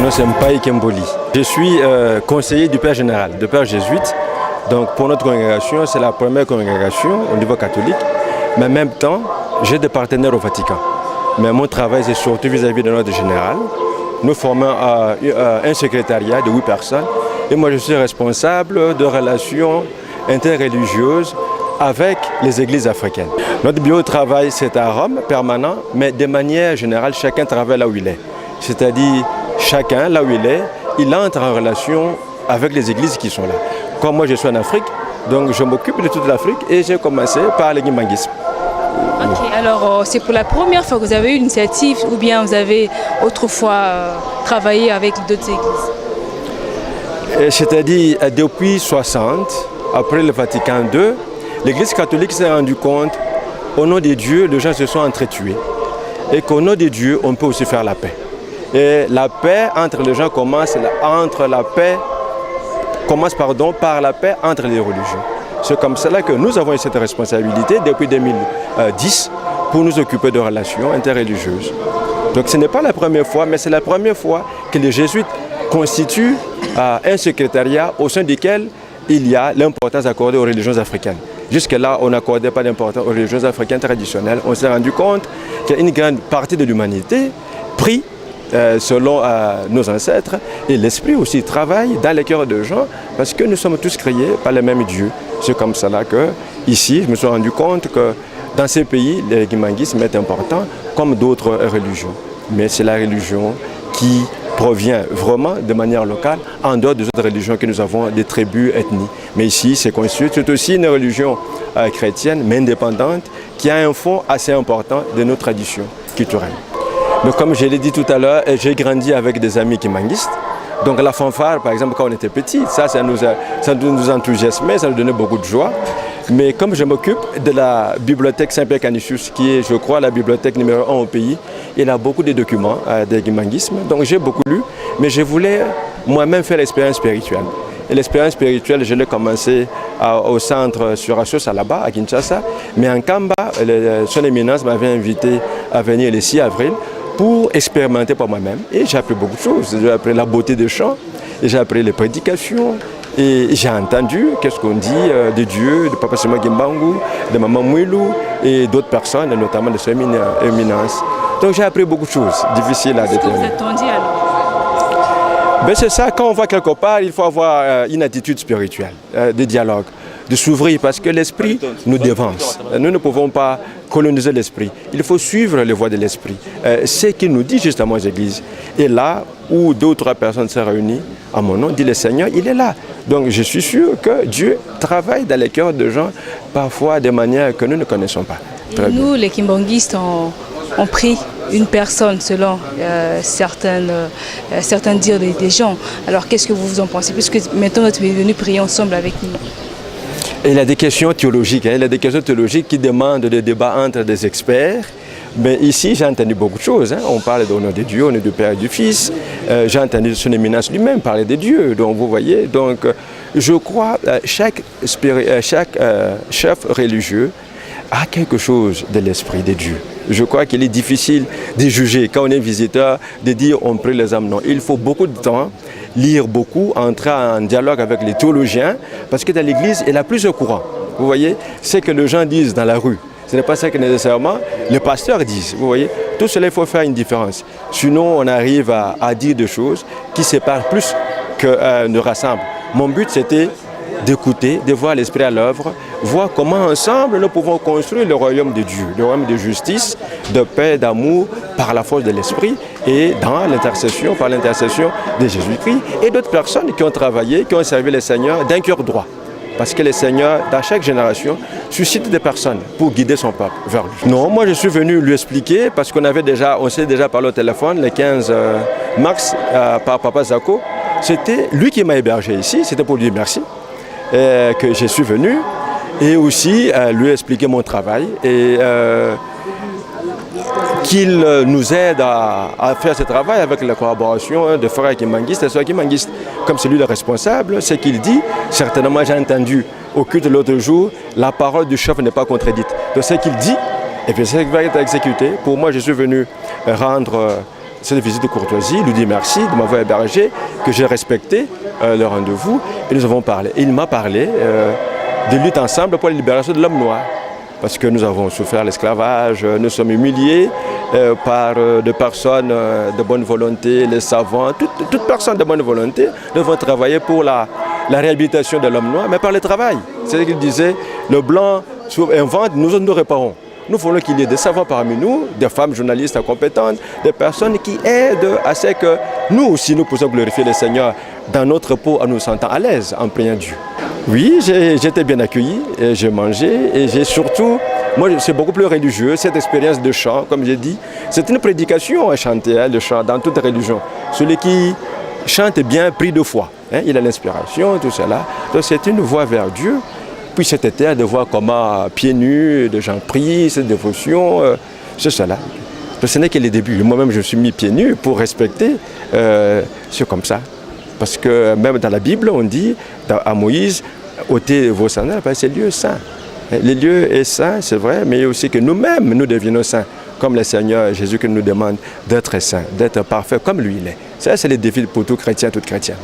nom c'est Mpaï Kemboli. Je suis conseiller du Père général, de Père jésuite. Donc pour notre congrégation, c'est la première congrégation au niveau catholique. Mais en même temps, j'ai des partenaires au Vatican. Mais mon travail, c'est surtout vis-à-vis de notre général. Nous formons un secrétariat de 8 personnes. Et moi, je suis responsable de relations interreligieuses avec les églises africaines. Notre bureau de travail, c'est à Rome, permanent, mais de manière générale, chacun travaille là où il est. C'est-à-dire, chacun, là où il entre en relation avec les églises qui sont là. Comme moi, je suis en Afrique, donc je m'occupe de toute l'Afrique et j'ai commencé par le guimanguisme. Ok, alors c'est pour la première fois que vous avez eu l'initiative ou bien vous avez autrefois travaillé avec d'autres églises? C'est-à-dire, depuis 60, après le Vatican II, l'Église catholique s'est rendue compte, au nom de Dieu, les gens se sont entretués. Et qu'au nom de Dieu, on peut aussi faire la paix. Et la paix entre les gens commence par la paix entre les religions. C'est comme cela que nous avons eu cette responsabilité depuis 2010 pour nous occuper de relations interreligieuses. Donc ce n'est pas la première fois, mais c'est la première fois que les jésuites constituent un secrétariat au sein duquel il y a l'importance accordée aux religions africaines. Jusque-là, on n'accordait pas d'importance aux religions africaines traditionnelles. On s'est rendu compte qu'il y a une grande partie de l'humanité pris selon nos ancêtres, et l'esprit aussi travaille dans les cœurs des gens parce que nous sommes tous créés par le même Dieu. C'est comme cela que, ici, je me suis rendu compte que dans ces pays, le guimanguisme est important comme d'autres religions. Mais c'est la religion qui provient vraiment de manière locale, en dehors des autres religions que nous avons, des tribus, ethnies. Mais ici, c'est constitué, c'est aussi une religion chrétienne, mais indépendante, qui a un fond assez important de nos traditions culturelles. Mais comme je l'ai dit tout à l'heure, j'ai grandi avec des amis guimanguistes. Donc la fanfare, par exemple, quand on était petit, ça nous enthousiasmait, ça nous donnait beaucoup de joie. Mais comme je m'occupe de la bibliothèque Saint-Pierre Canisius, qui est, je crois, la bibliothèque numéro 1 au pays, il y a beaucoup de documents de guimanguisme. Donc j'ai beaucoup lu, mais je voulais moi-même faire l'expérience spirituelle. Et l'expérience spirituelle, je l'ai commencé au centre sur Assos là-bas, à Kinshasa. Mais en Kamba, son éminence m'avait invité à venir le 6 avril pour expérimenter par moi-même. Et j'ai appris beaucoup de choses. J'ai appris la beauté des chants, j'ai appris les prédications, et j'ai entendu qu'est-ce qu'on dit de Dieu, de Papa Sima Gimbangu, de Maman Mouilou et d'autres personnes, notamment de son éminence. Donc j'ai appris beaucoup de choses difficiles à déterminer. Qu'est-ce que vous attendiez alors? Ben c'est ça, quand on va quelque part, il faut avoir une attitude spirituelle, de dialogue, de s'ouvrir parce que l'esprit nous dévance. Nous ne pouvons pas coloniser l'esprit. Il faut suivre les voies de l'esprit. Ce qu'il nous dit justement aux églises. Et là où 2 ou 3 personnes se réunissent, à mon nom, dit le Seigneur, il est là. Donc je suis sûr que Dieu travaille dans les cœurs de gens, parfois de manière que nous ne connaissons pas. Nous, les kimbanguistes, on prie une personne selon certains dires des gens. Alors qu'est-ce que vous en pensez? Puisque maintenant, vous êtes venus prier ensemble avec nous. Et il y a des questions théologiques, il y a des questions théologiques qui demandent des débats entre des experts. Mais ici, j'ai entendu beaucoup de choses. On parle au nom de Dieu, au nom du Père et du Fils. J'ai entendu son éminence lui-même parler de Dieu. Donc, vous voyez, donc, je crois que chaque chef religieux a quelque chose de l'esprit de Dieu. Je crois qu'il est difficile de juger, quand on est visiteur, de dire on prie les âmes. Non, il faut beaucoup de temps, lire beaucoup, entrer en dialogue avec les théologiens, parce que dans l'église, il y a plusieurs courants. Vous voyez, ce que les gens disent dans la rue, ce n'est pas ça que nécessairement les pasteurs disent. Vous voyez, tout cela, il faut faire une différence. Sinon, on arrive à dire des choses qui séparent plus que ne rassemblent. Mon but, c'était d'écouter, de voir l'esprit à l'œuvre, voir comment ensemble nous pouvons construire le royaume de Dieu, le royaume de justice, de paix, d'amour, par la force de l'esprit et dans l'intercession, par l'intercession de Jésus-Christ et d'autres personnes qui ont travaillé, qui ont servi le Seigneur d'un cœur droit. Parce que le Seigneur, dans chaque génération, suscite des personnes pour guider son peuple vers lui. Non, moi je suis venu lui expliquer parce qu'on s'est déjà parlé au téléphone le 15 mars par Papa Zako. C'était lui qui m'a hébergé ici, c'était pour lui dire merci. Que je suis venu et aussi lui expliquer mon travail et qu'il nous aide à faire ce travail avec la collaboration de frères guimanguistes et sœurs guimanguistes. Comme c'est lui le responsable, ce qu'il dit, certainement j'ai entendu au culte l'autre jour, la parole du chef n'est pas contredite. Donc ce qu'il dit, et puis c'est ce qui va être exécuté. Pour moi, je suis venu rendre cette visite de courtoisie, lui dit merci de m'avoir hébergé, que j'ai respecté le rendez-vous et nous avons parlé. Et il m'a parlé de lutte ensemble pour la libération de l'homme noir. Parce que nous avons souffert l'esclavage, nous sommes humiliés par des personnes de bonne volonté, les savants, toute personne de bonne volonté devant travailler pour la réhabilitation de l'homme noir, mais par le travail. C'est ce qu'il disait, le blanc invente, nous réparons. Nous voulons qu'il y ait des savants parmi nous, des femmes journalistes compétentes, des personnes qui aident à ce que nous aussi nous puissions glorifier le Seigneur dans notre peau en nous sentant à l'aise en priant Dieu. Oui, j'ai été bien accueilli, j'ai mangé et j'ai surtout, moi c'est beaucoup plus religieux, cette expérience de chant, comme j'ai dit, c'est une prédication à chanter, le chant dans toute religion. Celui qui chante bien, prie de foi, il a l'inspiration, tout cela, donc c'est une voie vers Dieu. Puis c'était de voir comment, pieds nus, les gens prient, cette dévotion, c'est cela. Ce n'est que les débuts. Moi-même, je me suis mis pieds nus pour respecter, c'est comme ça. Parce que même dans la Bible, on dit à Moïse, ôtez vos sandales, parce que c'est lieu saint. Les lieux est saint, c'est vrai, mais aussi que nous-mêmes, nous devenons saints, comme le Seigneur Jésus qui nous demande d'être saint, d'être parfait comme lui il est. Ça, c'est le défi pour tout chrétien, toute chrétienne.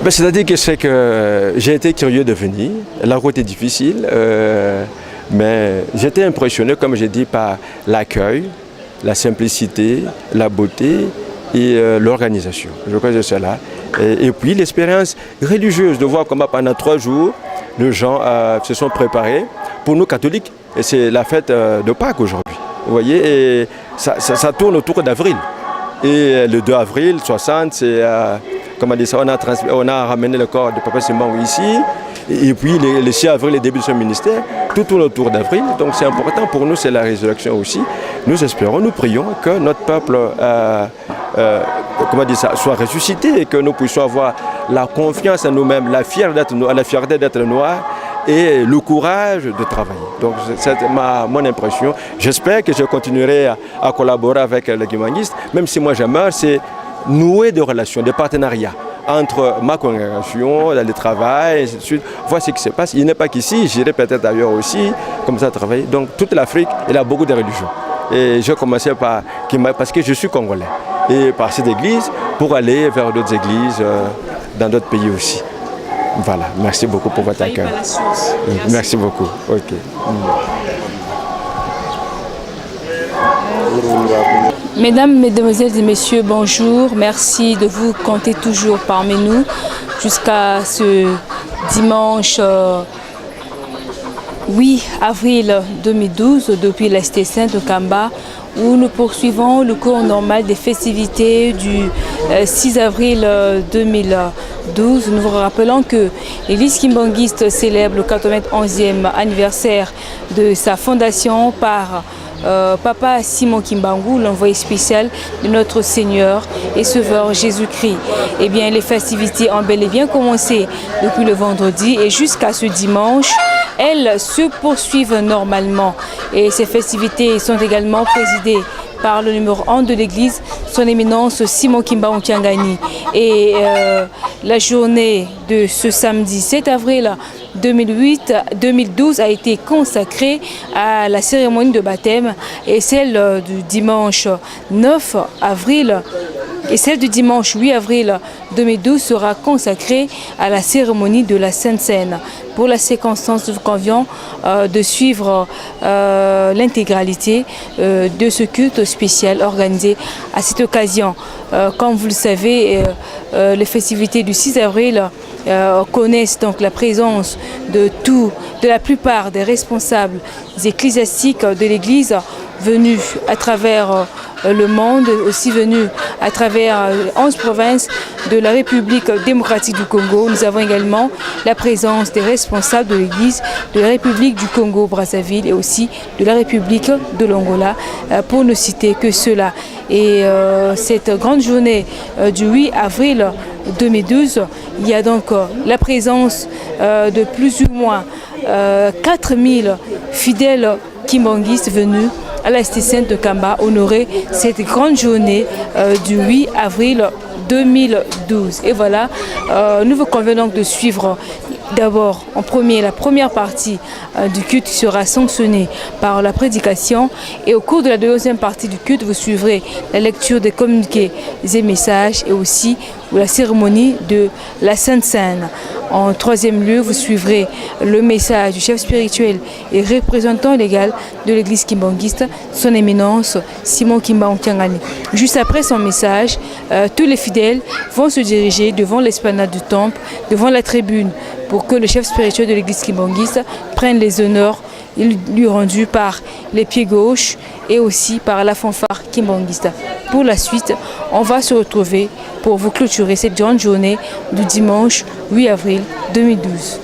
C'est-à-dire que j'ai été curieux de venir. La route est difficile, mais j'étais impressionné, comme j'ai dit, par l'accueil, la simplicité, la beauté et l'organisation. Je crois que c'est cela. Et puis l'expérience religieuse, de voir comment pendant 3 jours, les gens se sont préparés. Pour nous catholiques, c'est la fête de Pâques aujourd'hui. Vous voyez, et ça tourne autour d'avril. Et le 2 avril 60, c'est... Comment dire ça, on a ramené le corps de Papa Simon ici, et puis le 6 avril, le début de son ministère, tout tourne autour d'avril. Donc c'est important pour nous, c'est la résurrection aussi. Nous espérons, nous prions que notre peuple soit ressuscité et que nous puissions avoir la confiance en nous-mêmes, la fierté d'être noirs et le courage de travailler. Donc c'est mon impression. J'espère que je continuerai à collaborer avec les guimanistes, même si moi je meurs, c'est nouer des relations, des partenariats entre ma congrégation, le travail, et ainsi de suite. Voir ce qui se passe. Il n'est pas qu'ici, j'irai peut-être ailleurs aussi, comme ça travailler. Donc toute l'Afrique, elle a beaucoup de religions. Et je commençais parce que je suis congolais. Et par cette église, pour aller vers d'autres églises dans d'autres pays aussi. Voilà, merci beaucoup pour votre accueil. Merci beaucoup. Ok. Mesdames, Mesdemoiselles et Messieurs, bonjour. Merci de vous compter toujours parmi nous jusqu'à ce dimanche 8 avril 2012 depuis la cité sainte de Kamba, où nous poursuivons le cours normal des festivités du 6 avril 2012. Nous vous rappelons que l'église kimbanguiste célèbre le 91e anniversaire de sa fondation par Papa Simon Kimbangu, l'envoyé spécial de notre Seigneur et Sauveur Jésus-Christ. Eh bien, les festivités ont bel et bien commencé depuis le vendredi et jusqu'à ce dimanche, elles se poursuivent normalement. Et ces festivités sont également présidées par le numéro 1 de l'église, son éminence Simon Kimbangu Tiangani. Et la journée de ce samedi 7 avril 2012 a été consacrée à la cérémonie de baptême, et celle du dimanche 9 avril et celle du dimanche 8 avril 2012 sera consacrée à la cérémonie de la Sainte Seine. Pour la circonstance, nous vous convions de suivre l'intégralité de ce culte spécial organisé à cette occasion. Comme vous le savez, les festivités du 6 avril connaissent donc la présence de la plupart des responsables ecclésiastiques de l'Église venus à travers le monde, aussi venus à travers 11 provinces de la République démocratique du Congo. Nous avons également la présence des responsables de l'Église de la République du Congo-Brazzaville et aussi de la République de l'Angola, pour ne citer que cela. Et cette grande journée du 8 avril 2012, il y a donc la présence de plus ou moins 4000 fidèles kimbanguistes venus à la cité sainte de Kamba honorer cette grande journée du 8 avril 2012. Et voilà, nous vous convenons donc de suivre D'abord, en premier, la première partie du culte sera sanctionnée par la prédication et au cours de la deuxième partie du culte, vous suivrez la lecture des communiqués et messages et aussi la cérémonie de la Sainte Seine. En troisième lieu, vous suivrez le message du chef spirituel et représentant légal de l'église kimbanguiste, son éminence Simon Kimba Onkiangani. Juste après son message, tous les fidèles vont se diriger devant l'esplanade du temple, devant la tribune, pour que le chef spirituel de l'église kimbanguiste prenne les honneurs lui rendus par les pieds gauches et aussi par la fanfare kimbanguiste. Pour la suite, on va se retrouver pour vous clôturer cette grande journée du dimanche 8 avril 2012.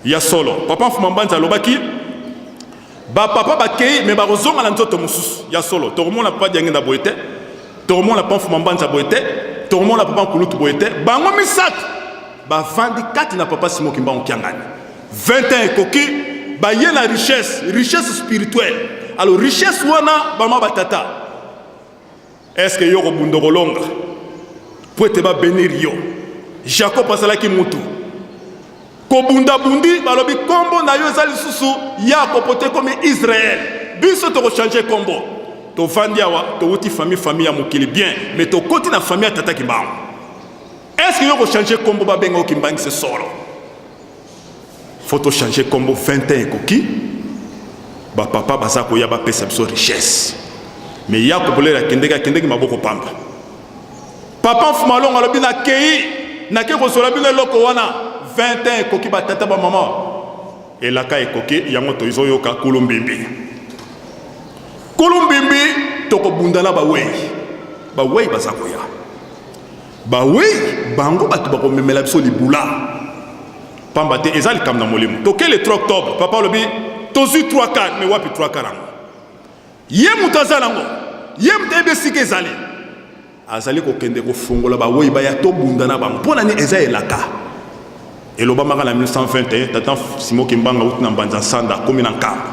Ya solo papa fumambanza lobaki ba papa bakei me ba rozonga na nzoto mususu ya solo to komona papa diange na boete to komona papa fumambanza boete to komona papa kulutu boete bango misat ba vandi kati na papa Simon Kimba Onkiangani 21 ekoki ba ye la richesse spirituelle. Alors richesse wana ba ma batata est-ce que yo ko bundogolonga pour te ba bénir yo Jacob asalaki mutu Kobunda bundi balobi kombo na yo ezali susu ya kopote comme Israël. Biso to changer kombo. To vandi awa to wuti famille ya mokili bien mais to koti na famille ya tata Kimba. Est-ce que yo ko changer kombo ba benga Kimbangi se solo? Faut to changer kombo 21 koki. Ba papa baza ko ya ba pesa biso richesse. Mais ya ko bolela kendeki maboko pamba. Papa fumalonga alobi na kei na ke ko sola bino loko wana 21 koki batata ba maman elaka ekoki yango to izoyoka kulumbimbi toko bundana ba wei bazakoya ba wei bango batu bako memela biso libula pamba te ezali kam na molimo to le 3 octobre papa lobi tozu 3-4 mais wapi 3-4 ango ye mutazala ngo ye mtebe sike ezali azali ko kende ko fungola ba wei ba ya to bundana ba mpona ni eza elaka. Et l'Obama en 1921, tata Simon Kimba out na banza sanda comme na nkamba.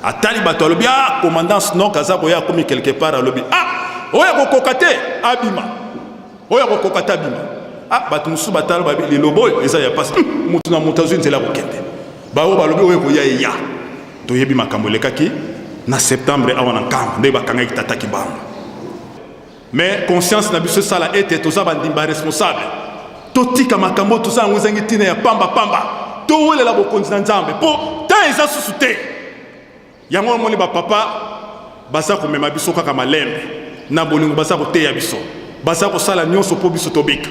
Atali bato lobi ah commandant Snow kaza ko ya comme quelque part lobi ah oya ko kokate abima. Oya ko kokate abima. Ah bato musu batalo babi le lobo eza ya passe mutu na mutazu nzela ko kende. Ba o ba lobi oya ko ya to yebi makambo lekaki na septembre awana nkamba nde bakanga kitata Kimba. Mais conscience na biso sala était toza bandimba responsable. Totika makambo toza nguzangi tina ya pamba to welela bokonzi na nzambe po ta eza susute yango moni ba papa basa ko mema biso kaka malembe na bolingo basa ko teya biso basa ko sala nyonso po biso tobika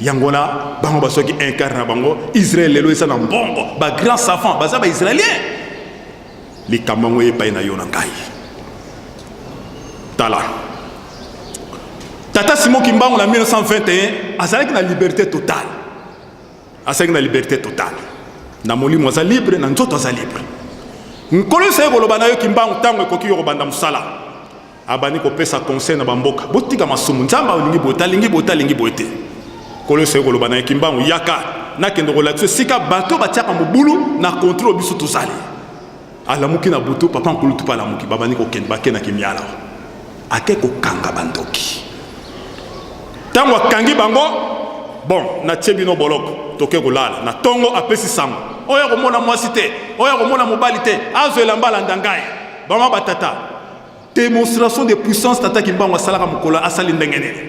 yango na bango basoki incarne bango Israël lelo eza na mbongo ba grand savant basa ba israélien likambo ye pa na yo na ngai tala Tata Simon Kimba en 1921 azalaki na liberté totale. Azalaki na liberté totale. Na molimo za libre na nzoto za libre. nkolo se koloba na yo kimbangu ntango ekoki yo kobanda mosala abandi kopesa conseil na bamboka botika masumu nzambe alingi boye alingi boye te nkolo se koloba na yo kimbangu yaka nakende kolakisa sika bato batiaka mobulu na contrôle biso tozali alamuki na butu papa nkolo tupa alamuki babandi kokende bakendaki miala ake kokanga bandoki ntango akangi bango bon natie bino boloko toke kolala na tongo apesi sango oyo komona mwasi te oyo komona mobali te azwela mbala ndangai bama batata démonstration de puissance tata kimbango asalaka mokolo asali ndenge nini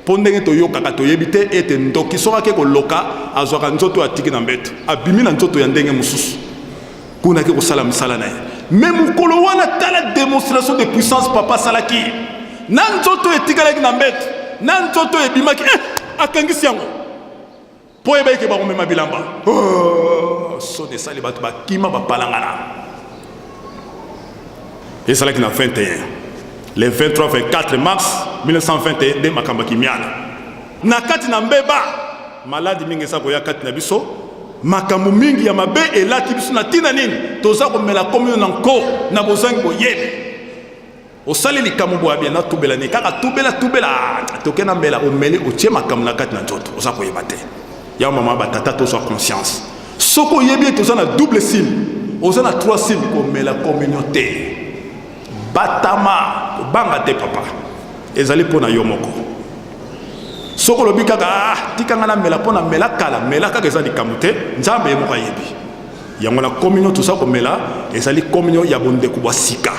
mpo ndenge toyokaka toyebi te ete ndoki soki ake koloka azwaka nzoto atiki na mbeto abimi na nzoto ya ndenge mosusu kuna ake kosala misala na ye me mokolo wana tala démonstration de puissance papa asalaki na nzoto etikalaki na mbeto na nzoto ebimaki akangisi yango mpo ebayeke bakomema bilamba so desali bato bakima bapalangana ezalaki na 21 le 23-24 mars 1921 nde makambo akimiana na kati na mbeba maladi mingi eza koya kati na biso makambo mingi ya mabe elati biso na ntina nini toza komela komino na nko na bozangi boyebi osali likambo boya bien natubela ni kaka tubela toke na mbela omeli otie makambo na kati na nzoto oza koyeba te ya mama batata tozwa conscience soko oyebi ete oza na double signe oza na 3 signes komela communauté batama kobanga te papa ezali mpo na yo moko soko lobi kaka tikanga na mela mpo na mela kala mela kaka eza likambo te nzambe ye moko ayebi yango na communion toza komela ezali communion ya bondeko bwa sika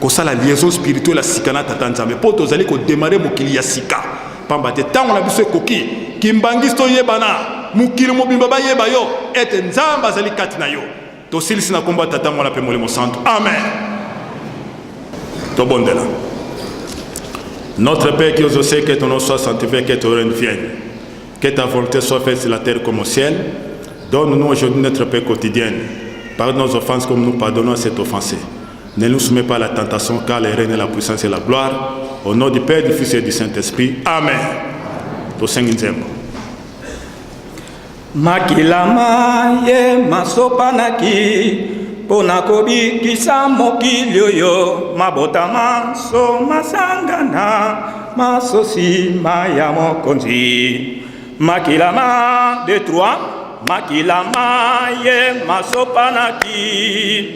kosala liaison spirituelle ya sika na tata nzambe mpo tozali kodemare mokili ya sika pamba te ntango na biso ekoki kimbangisi toyebana mokili mobimba bayeba yo ete nzambe azali kati na yo tosilisi na kombo ya tata mwana mpe molimo santo amen. Tobondela. Notre Père qui aux cieux, que ton nom soit sanctifié, que ton règne vienne. Que ta volonté soit faite sur la terre comme au ciel. Donne-nous aujourd'hui notre paix quotidienne. Pardonne nos offenses comme nous pardonnons à cet offensé. Ne nous soumets pas à la tentation, car le règne, la puissance et la gloire. Au nom du Père, du Fils et du Saint-Esprit. Amen. Tosenginzembo. Makilama ye masopanaki. Pona kobikisa mokili oyo mabota maso masangana masosi maya mokonzi makilama de trois makilama ye masopanaki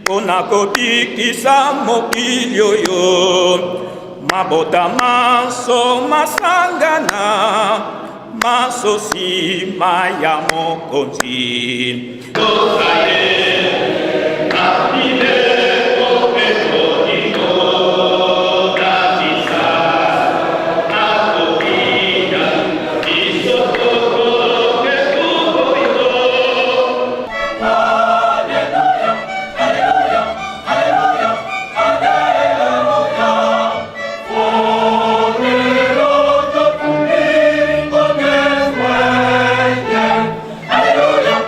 pona kobikisa mokili oyo mabota maso masangana masosi maya mokonzi Hallelujah.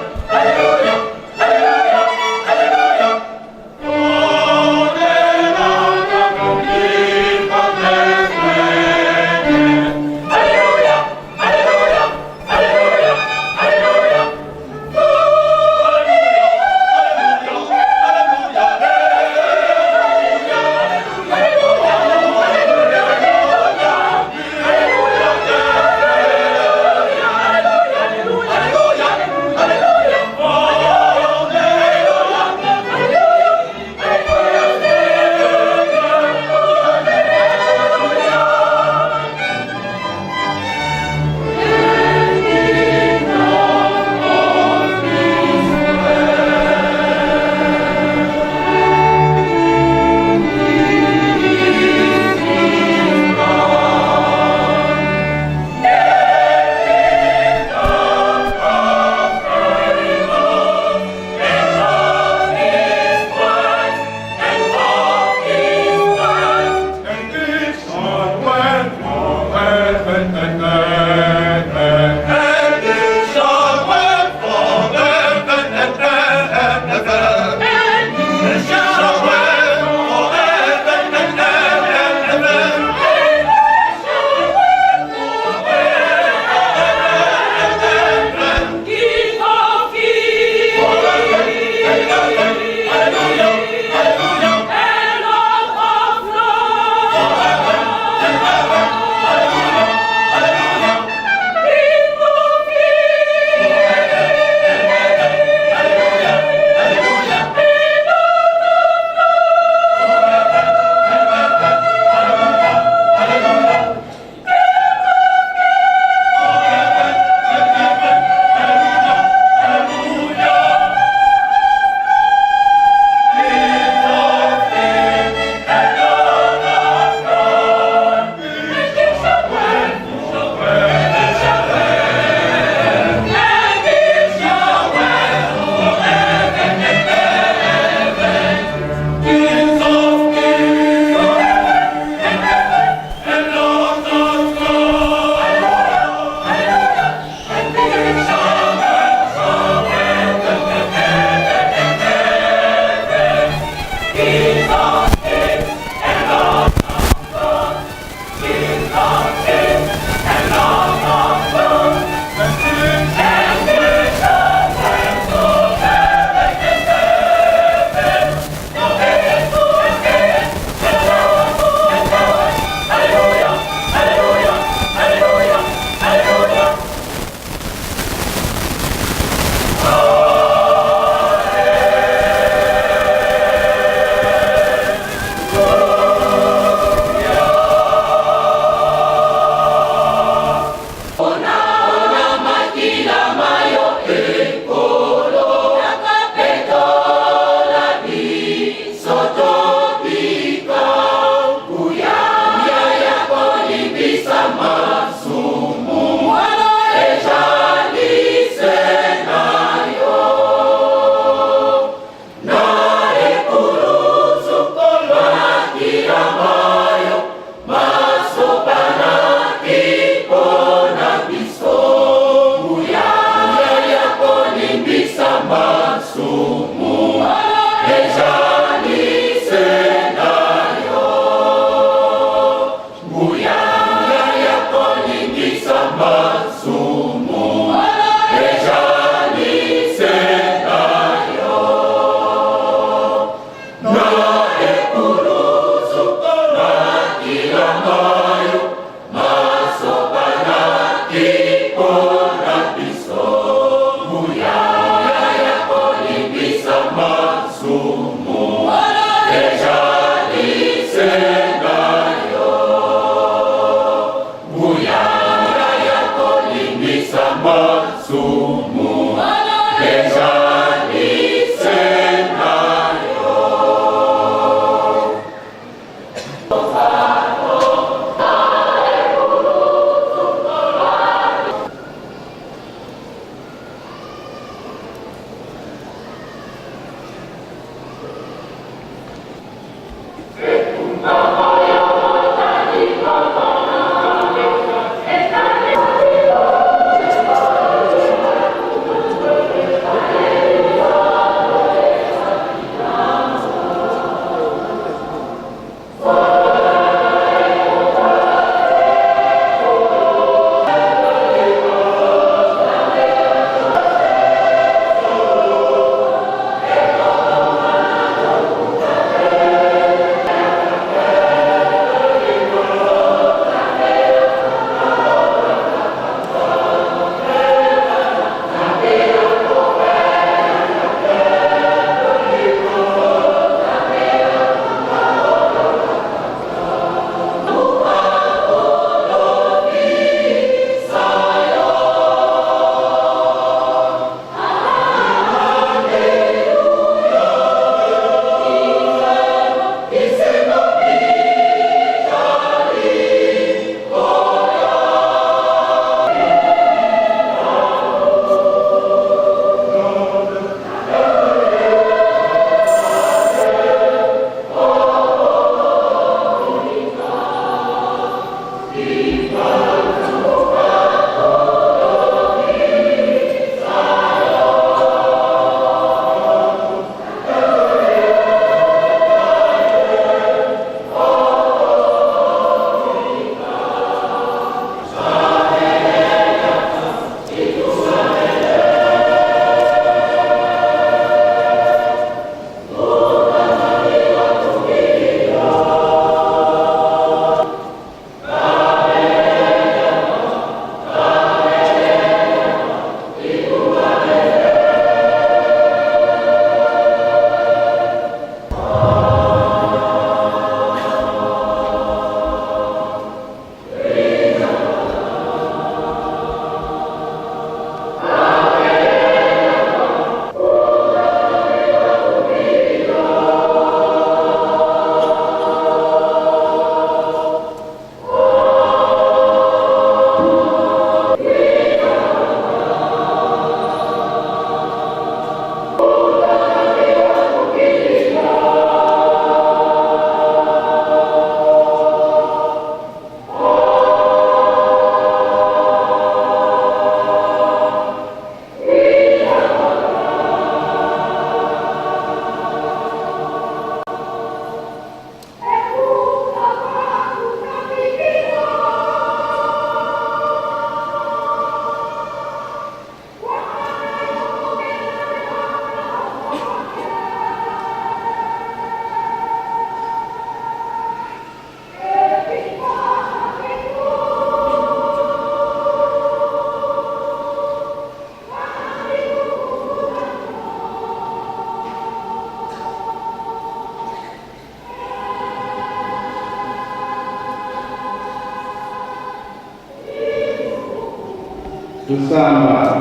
tusamba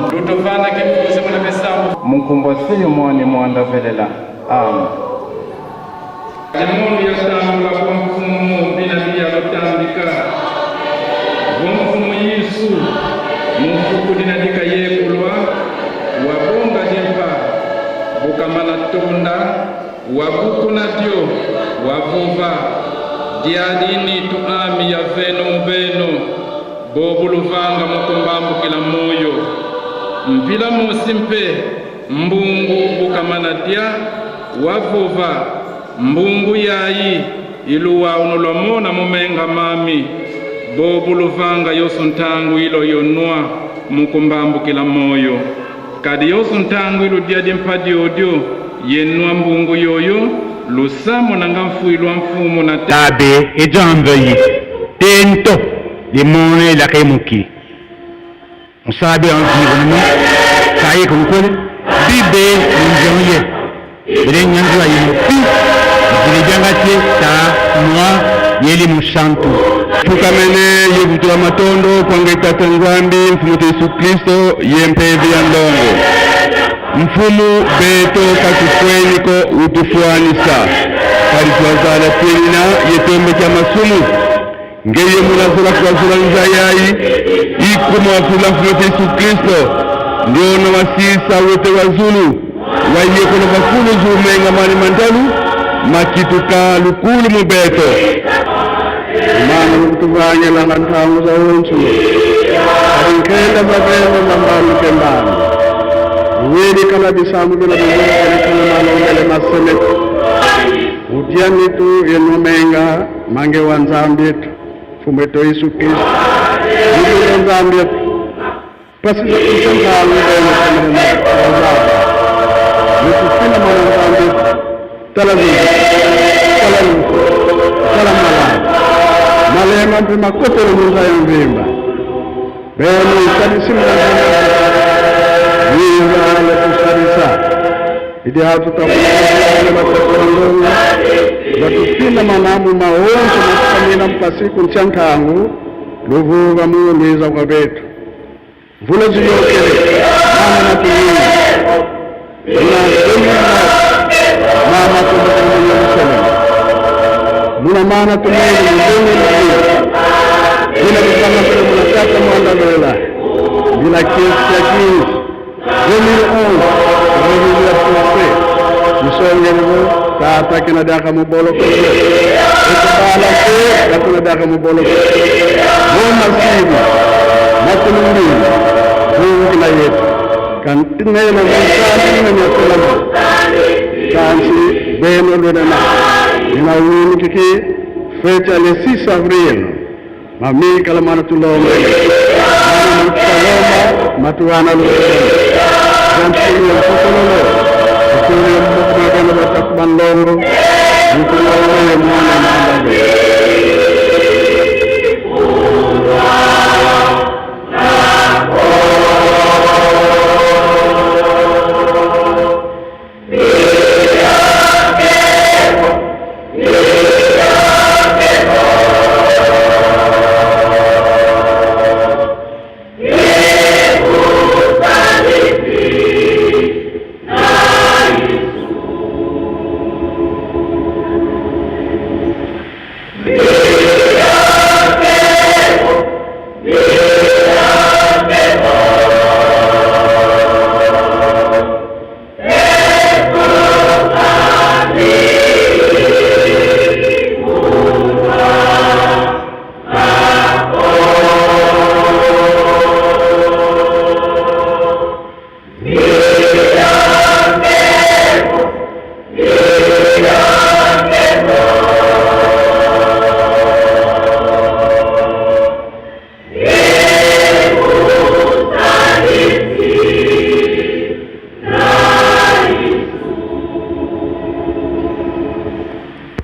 tutofana kifuzi mwana besambu munkumbosini mwoni mwandavelela amen Mungu yatambula kwa mfumu bila bia lotambika mfumu Yesu mfuku dinadika yekulwa wabonga jempa bukamana tonda wabuku natyo wavuva diadini tuami ya veno bobuluvanga mukumbambu kila moyo mpila musimpe mbungu bukamana dia wavuva mbungu yayi iluwa unulomona mumenga mami bobuluvanga yosu ntangu ilo yonua mukumbambu kila moyo kadi yosu ntangu ilu diadi mpadi odio yenua mbungu yoyo lusamo na ngamfuilwa mfumu na tabe ejamveyi tento limone la kemuki musabe anzibunu kaye kumkole bibe njonye bere nyanzwa yimupi zilibyangatie ta mwa yeli mushantu tukamene yebutula matondo kwangeta tanzambi mfumu Yesu Kristo yempevi ya ndongo mfumu beto katufweniko utufuanisa kalituazala pirina yetembe kya masumu ngeye mulazula kuwazula nzayayi ikuma wafula mfumu Yesu Kristo ndiono wasisa wote wazulu wayekono bakulu zumenga mani mandalu makituka lukulu mubeto mana lukutuvanya langa ntangu za unsu arinkenda babema mambalu kembani wili kala bisamu bila bizele kala malongele maseme utianitu yenumenga mange wanzambitu fumeto Yesu Kristo yili wanzambitu pasi za kusangalu mbele kama Yusufina mwanzambitu talabizi malema mpi makotero muza ya mvimba beno isadi simula wiza ale kusarisa idi hatu takuile matakura ndongo batufina manamu maonso matukamina mpasiku nchankangu luvuga muundiza kwa betu vula ziyokele mama natuwina mama tumekuja Yerusalemu muna maana tumeni mbinguni bila kufanya vile mnataka mwandalela bila kiasi cha kini demi on revi ya tufe msonge ngo tata kina daka mubolo ko ekabala ko kuna daka mubolo ko mona sibi matumuni mungu na yetu kan tinena msani na nyakula kansi beno lona ina wini kiki fecha le 6 avril mami kala mana tuloma mana tuloma matuana lo jantu ya fotolo kuri mukma kana batakban longo mukma ya mwana manda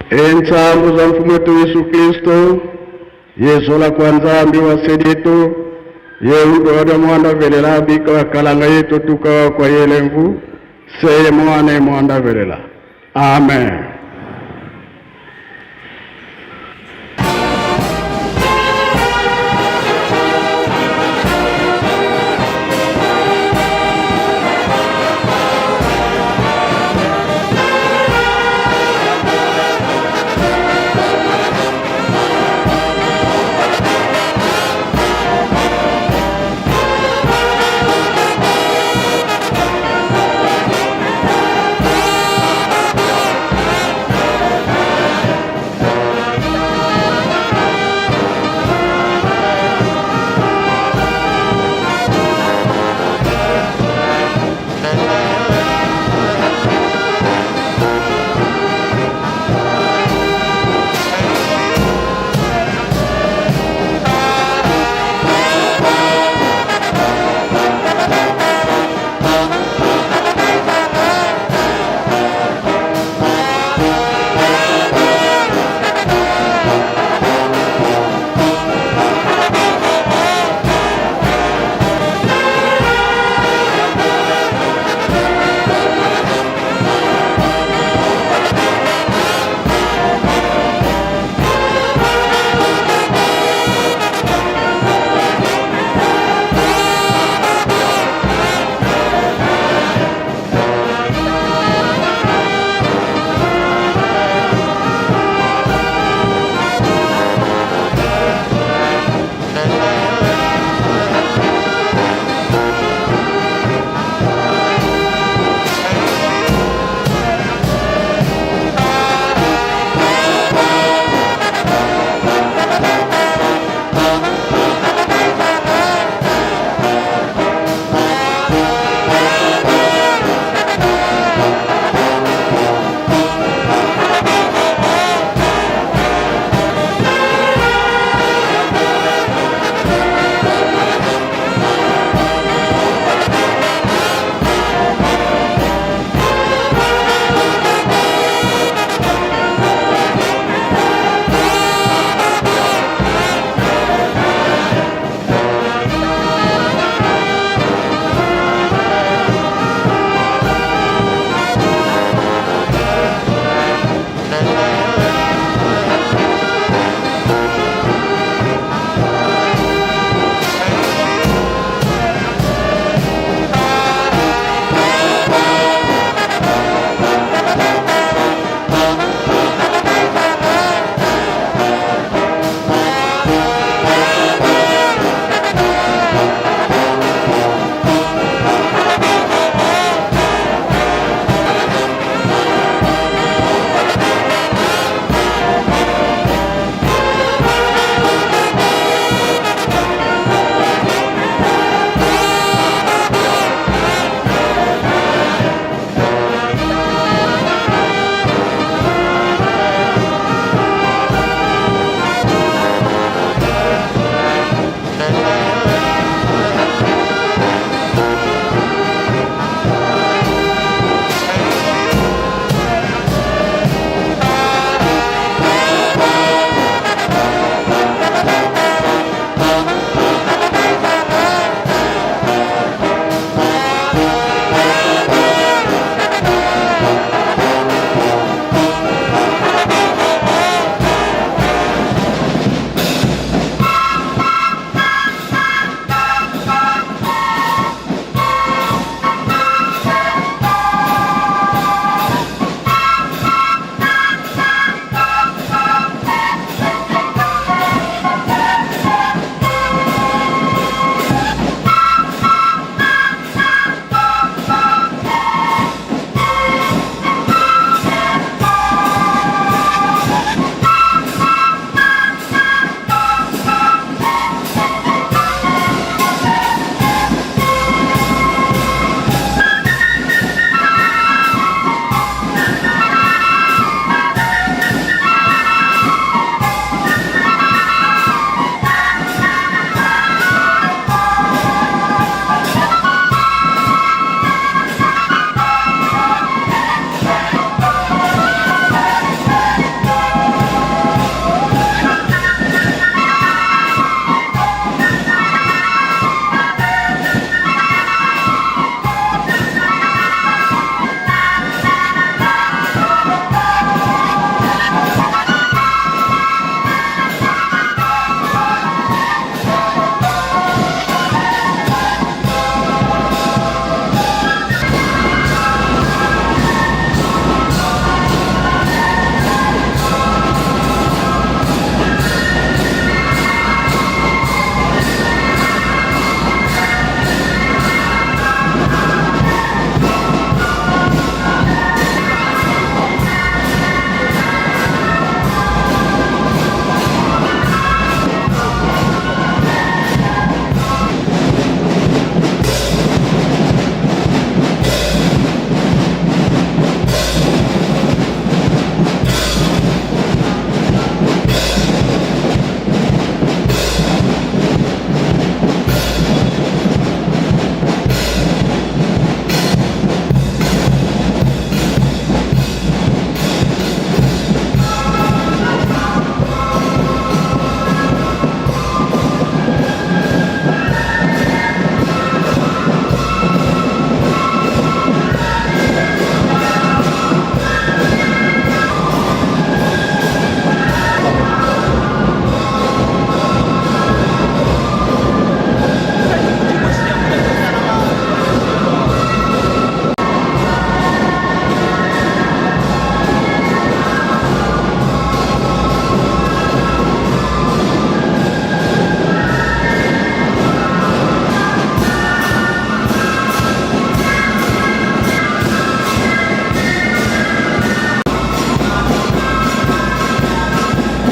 Ensambu za mfumu wetu Yesu Kristo Yesu la kwanza ambiwa sedeto Yehudo wada mwanda velela bika wakalanga yetu tukawa kwa yelemvu seye mwane mwanda velela. Amen.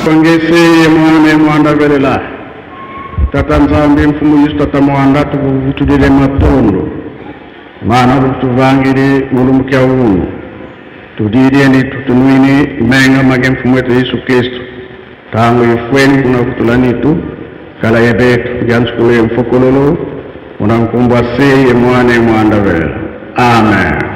twangese mwane mwanda velela tata nzambe mfumu yesu tata mwanda tukuvutulile matondo mana kutuvangile mulumukya uno tudilieni tutunwini menga make mfumu wetu Yesu Kristo tangu ifweni kuna kutulanitu kala yebetu janskule mfokololo unankumbwa seye mwane mwanda velela. Amen.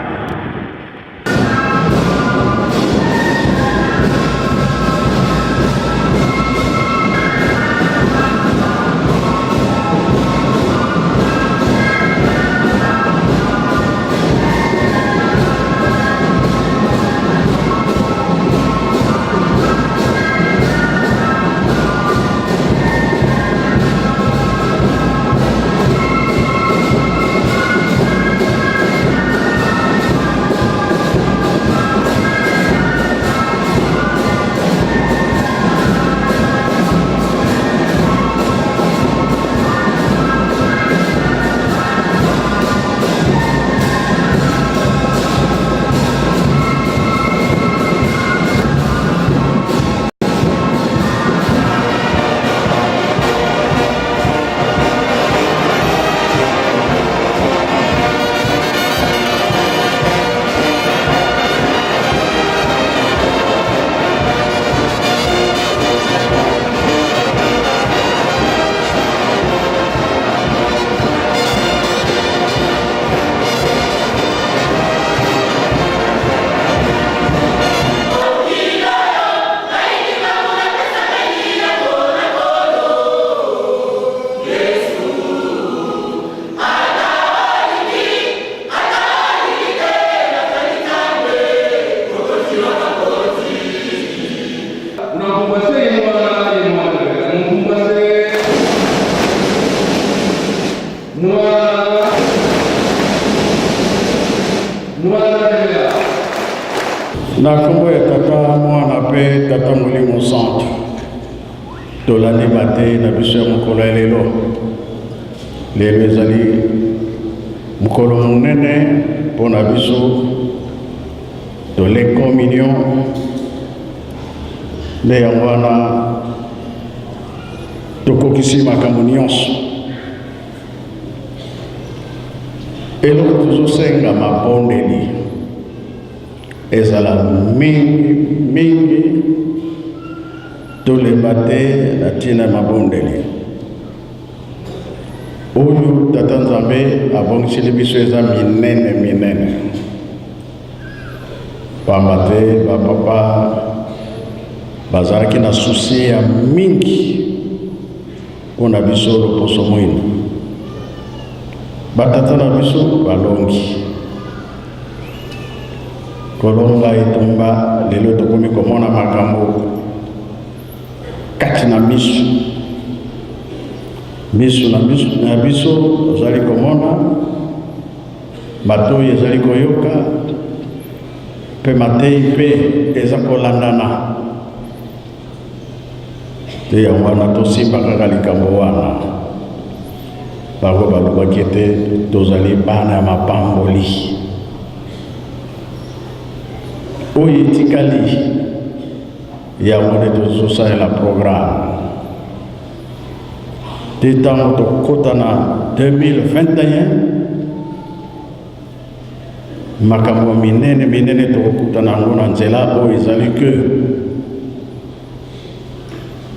Na kombo ya tata mwana pe tata molimo centre tolandi bate na biso ya mokolo ya lelo lelo ezali mokolo monene mpo na biso tole communion nde yango wana tokokisi makambo nyonso eloko tozosenga mabondeli ezala mingi tolemba te na ntina mabondeli oyo tata nzambe abongiseli biso eza minene pamba te bapapa bazalaki na susi ya mingi mpona biso loposo mwino batata na biso balongi kolonga etumba lelo tokomi komona makambo kati na miso na biso ozali komona matoi ezali koyoka mpe matei mpe eza kolandana te yango wana tosimba kaka likambo wana bango balobaki ete tozali bana ya mapamboli oyo etikali yango nde tozosalela programe te ntango tokota na 2021 makambo minene tokokutana yango na nzela oyo ezali ke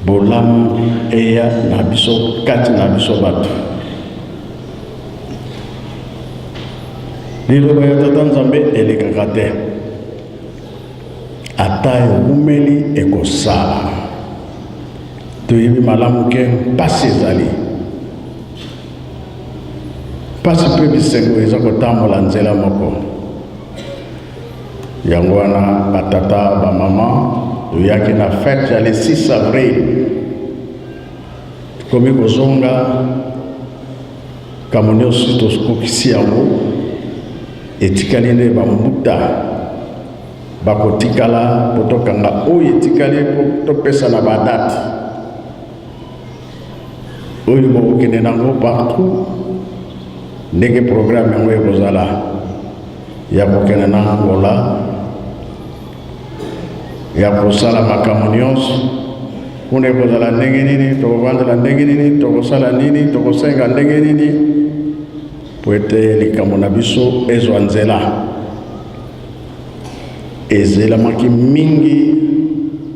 bolamu eya na biso kati na biso bato liloba ya tata nzambe elekaka te ata ewumeli ekosala toyebi malamu ke mpasi ezali mpasi mpe bisengo eza kotambola nzela moko yango wana batata bamama toyaki na fete ya le 6 avril komi kozonga kambo nyonso tokokisi yango etikali nde bambuta bakotikala po tokanga oyo etikali po topesa na badate oyo bokokende nango partout ndenge programme yango ekozala ya kokende na Angola ya kosala makambo nyonso kuna ekozala ndenge nini, tokovandela ndenge nini, tokosala nini, tokosenga ndenge nini po ete likambo na biso ezwa nzela. Ezelamaki mingi,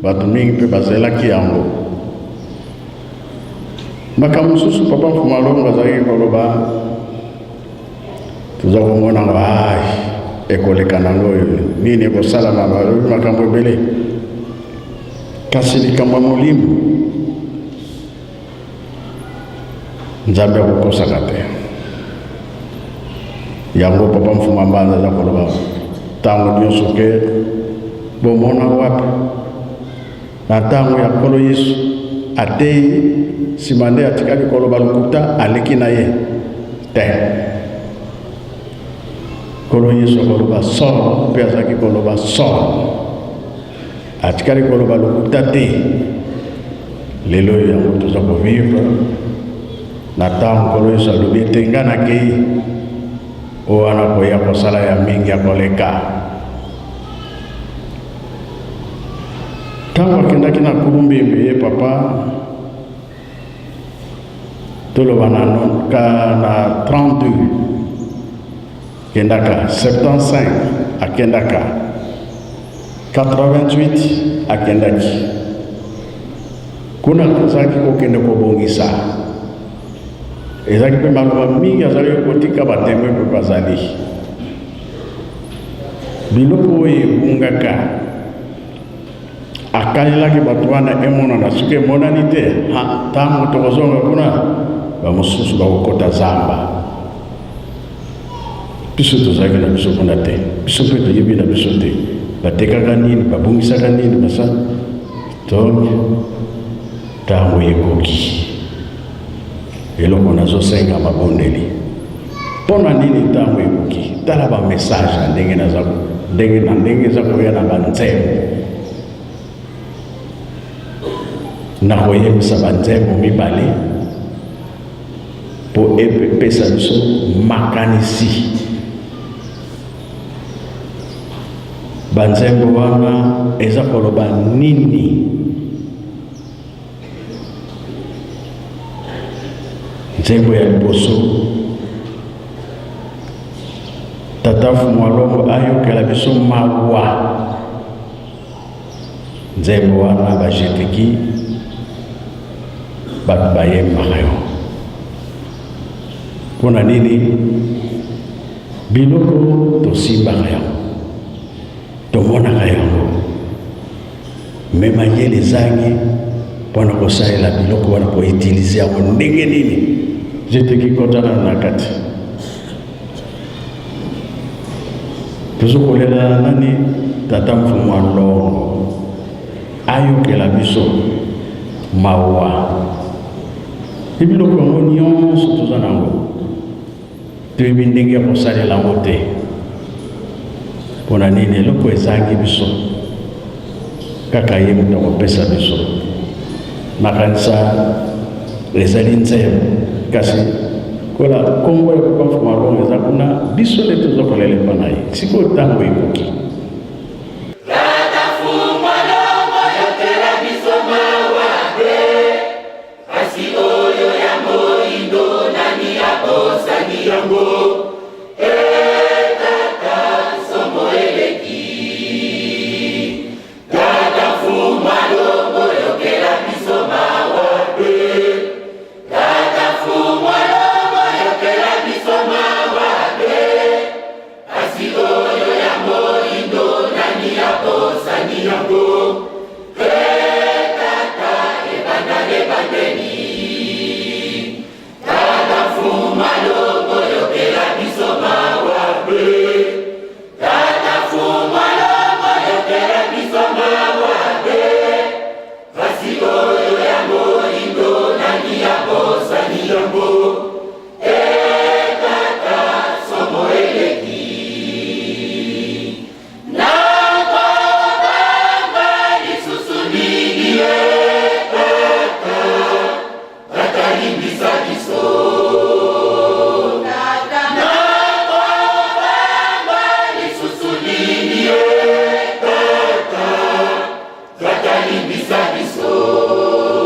bato mingi mpe bazelaki yango. Makambo mosusu papa Mfuma Longo azalaki koloba, toza komona ngo ekoleka nango nini ekosalama, balobi makambo ebele. Kasi likambo ya molimo Nzambe akokosaka te. Yango papa Mfuma Mbanza aza koloba ntango nyonso ke bomona wapi na ntango ya Nkolo Yesu atei nsima nde atikali koloba lokuta aleki na ye te. Nkolo Yesu akoloba solo mpe azalaki koloba solo, atikali koloba lokuta te. Lelo yango toza kovivre na ntango Nkolo Yesu alobi ete nga nakei oyo wana koya kosala ya mingi ya koleka. Ntango akendaki na Kulumbembe ye papa toloba na 32 kendaka, 75 akendaka, 88 akendaki. Kuna azalaki kokende kobongisa, ezalaki mpe maloba mingi azalaki kotika batembe mpe bazali. Biloko oyo ebungaka akalelaki bato wana emonana, soki emonani te ntango tokozonga kuna bamosusu bakokota zamba. Biso tozalaki na biso kuna te, biso mpe toyebi na biso te batekaka nini, babungisaka nini, basa donc ntango ekoki. Eloko nazosenga mabondeli mpona nini ntango ekoki, tala bamessage ya ndenge na ndenge eza koya na banzembo. Nakoyebisa banzembo mibale po epesa biso makanisi. Banzembo wana eza koloba nini? Nzembo ya liboso, Tata Mfuma Longo ayokela biso mawa. Nzembo wana bajetiki bato bayembaka yo. Mpona nini? Biloko tosimbaka yango, tomonaka yango, me mayele ezangi mpona kosalela biloko wana po utilize yango ndenge nini. Jeteki kotana na kati tozokolela nani? Tata Mfuma Longo ayokela biso mawa. Ebiloko yango nyonso toza nango toyebi ndenge ya kosalela yango te. Mpona nini? Eloko ezangi biso, kaka ye moto akopesa biso. Nakanisa ezali nzembo, kasi kola kombo ya papa Mfuma Longo eza kuna biso nde tozokolela epa na ye. Sikoyo ntango ekoki Tata limbisa biso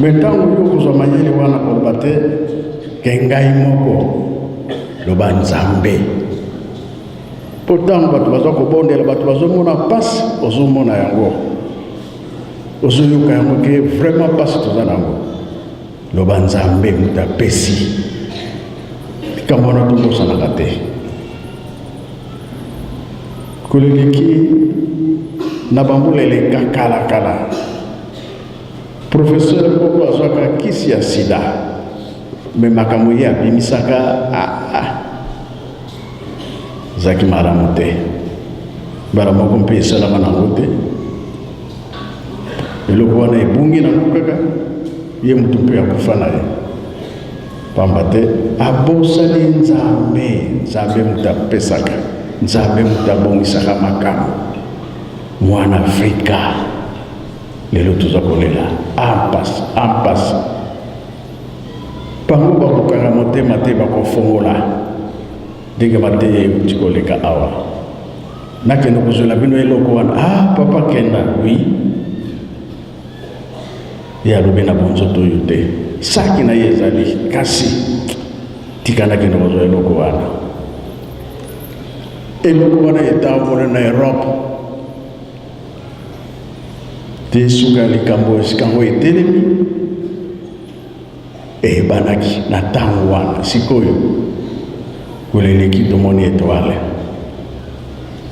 Metango yo kozwa mayele wana koloba te ke ngai moko loba Nzambe. Pourtant bato baza kobondela bato bazomona pasi ozomona yango ozoyoka yango ke vraiment pasi toza nango loba Nzambe moto apesi likambo wana tobosanaka te. Koleleki na bambula eleka kala professeur moko azwaka kisi ya sida me makambo ye abimisaka zaki malamu te mbala moko mpe esalaka nango te eloko wana ebungi nango kaka ye mutu mpe akufa na ye pamba te abosani Nzambe mutu apesaka Nzambe mutu abongisaka makambo mwana Afrika lelo toza kolela ampasi bango bakokanga motema te bakofongola ndenge mateye euti koleka awa nakende kozwela bino eloko wana papa kenda wi ye alobi na bonzoto oyo te saki na ye ezali kasi tika nakende kozwa eloko wana etambola na Europe te suka likambo esikango etelemi eyebanaki na ntango wana sikoyo koleleki tomoni etoile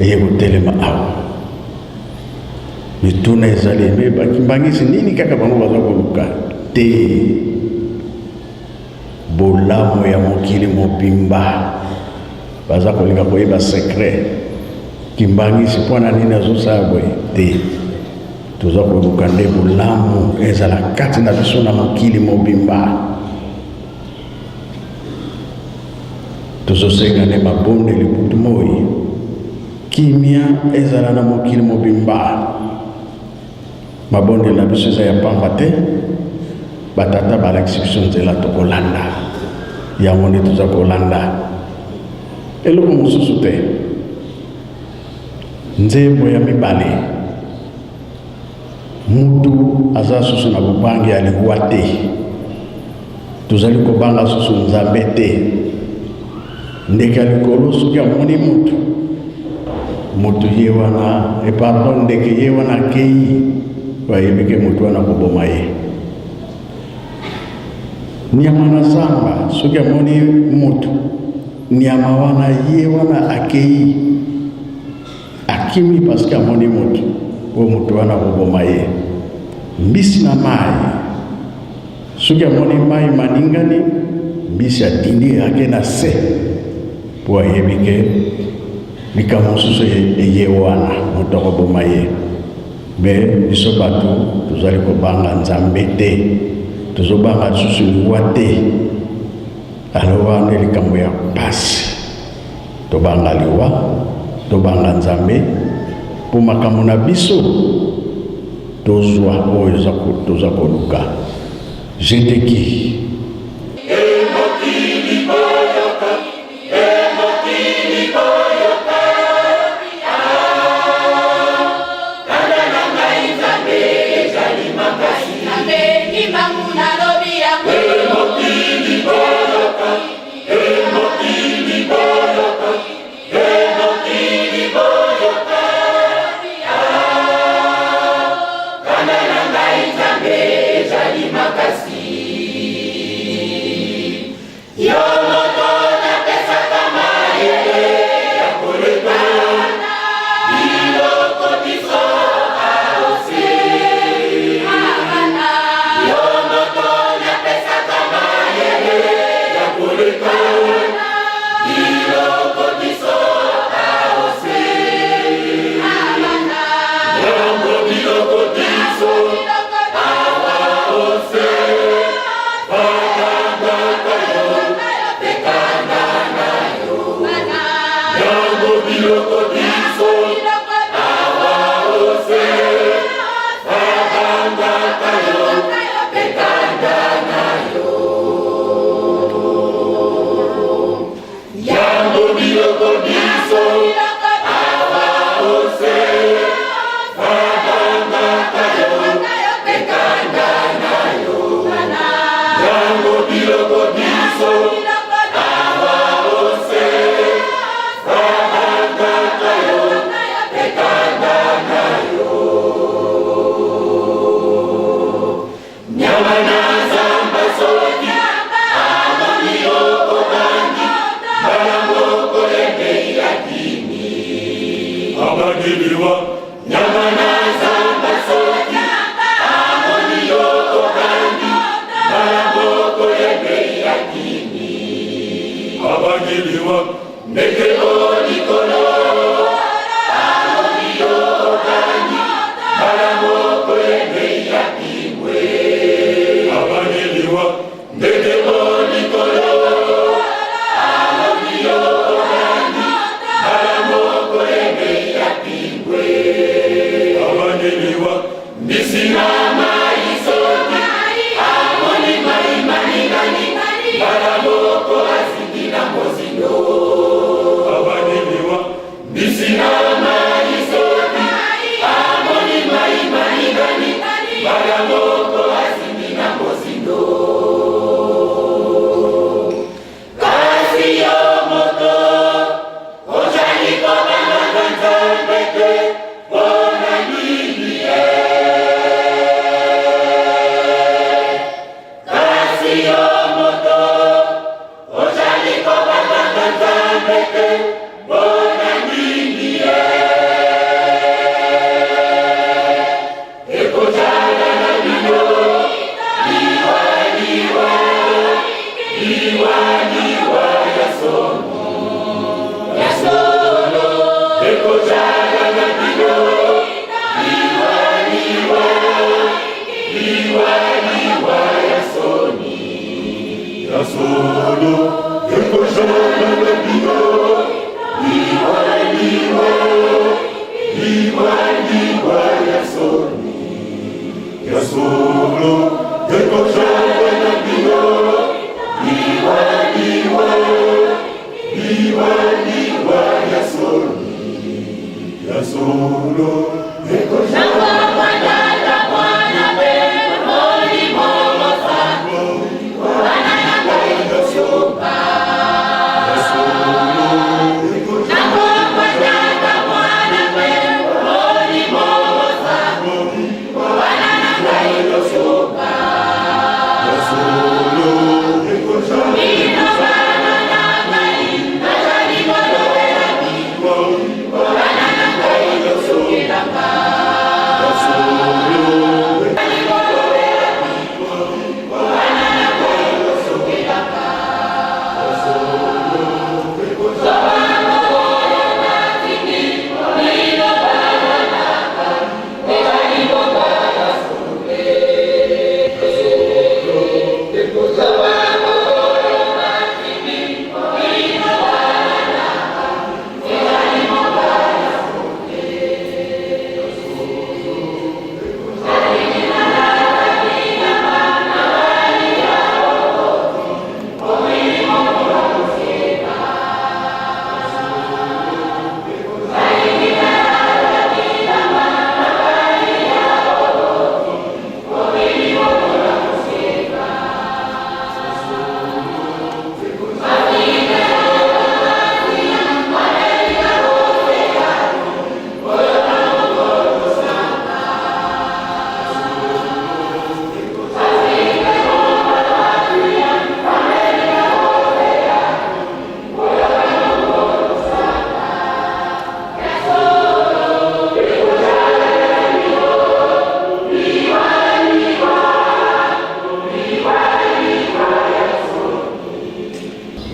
eye kotelema awa mituna ezali emebaki mbangisi nini kaka bango baza koluka te bolamu ya mokili mobimba baza kolinga koyeba sekret kimbangisi mpona nini azosala boye te toza koluka nde bolamu ezala kati na biso na mokili mobimba tozosenga nde mabondeli butu moi kimia ezala na mokili mobimba mabondeli na biso eza ya pamba te batata balakisi biso nzela tokolanda yango nde toza kolanda eloko mosusu te nzembo ya mibale mutu aza susu na bobangi ya liwa te tozali kobanga susu Nzambe te ndeke ya likolo soki amoni mutu ye wana pardon ndeke ye wana akei bayebi ke mutu wana koboma ye nyama na zamba soki amoni mutu nyama wana ye wana akei akimi paske amoni mutu oyo mutu wana koboma ye mbisi na mai soki amoni mai maningani mbisi atindi ake na se po ayebi ke likambo mosusu eye wana mutu akoboma ye me biso bato tozali kobanga Nzambe te tozobanga lisusu liwa te alo wana likambo ya pasi tobanga liwa tobanga Nzambe po makambo na biso tozwa oyo toza koluka jeteki Makasi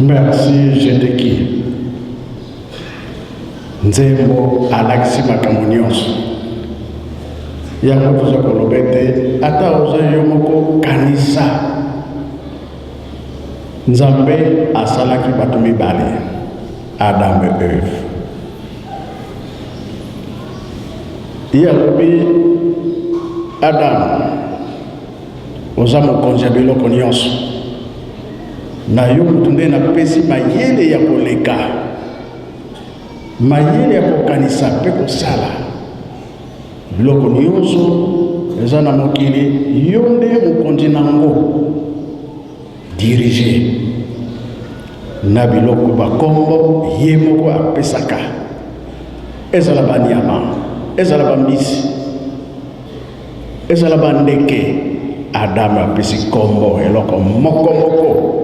Merci Jedeki. Nzembo alakisi makambo nyonso. Yango toza koloba ete ata oza yo moko kanisa Nzambe asalaki bato mibale, Adam et Eve. Ye alobi Adam oza mokonzi ya biloko nyonso. Na yo mutu nde napesi mayele ya koleka, mayele ya kokanisa mpe kosala biloko nyonso eza na mokili. Yo nde mokonzi nango, dirige na biloko bakombo ye moko apesaka, ezala banyama, ezala bambisi, ezala bandeke. Adam apesi kombo eloko moko moko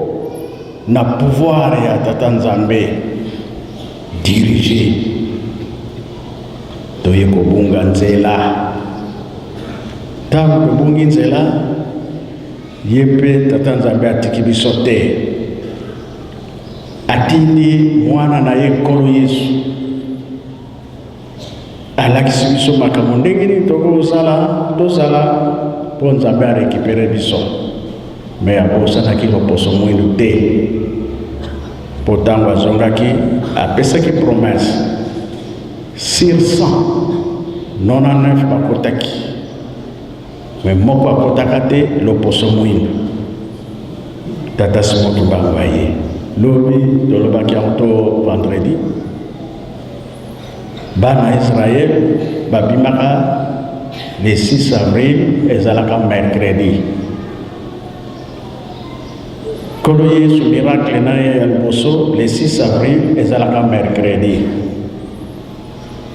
na pouvoir ya Tata Nzambe, diriger. toye kobunga nzela ntango tobungi nzela ye mpe tata nzambe atiki biso te atindi mwana na ye nkolo yesu alakisi biso makambo ndenge nini tozala mpo nzambe arekipere biso me abosanaki loposo mwindu te mpo ntango azongaki apesaki promese sur 199 bakotaki me moko akotaka te loposo mwindu tata simoki mbango aye lobi tolobaki yango to vendredi bana Israël babimaka le 6 avril ezalaka mercredi kolo yesu miracle na ye ya liboso le 6 avril ezalaka mercredi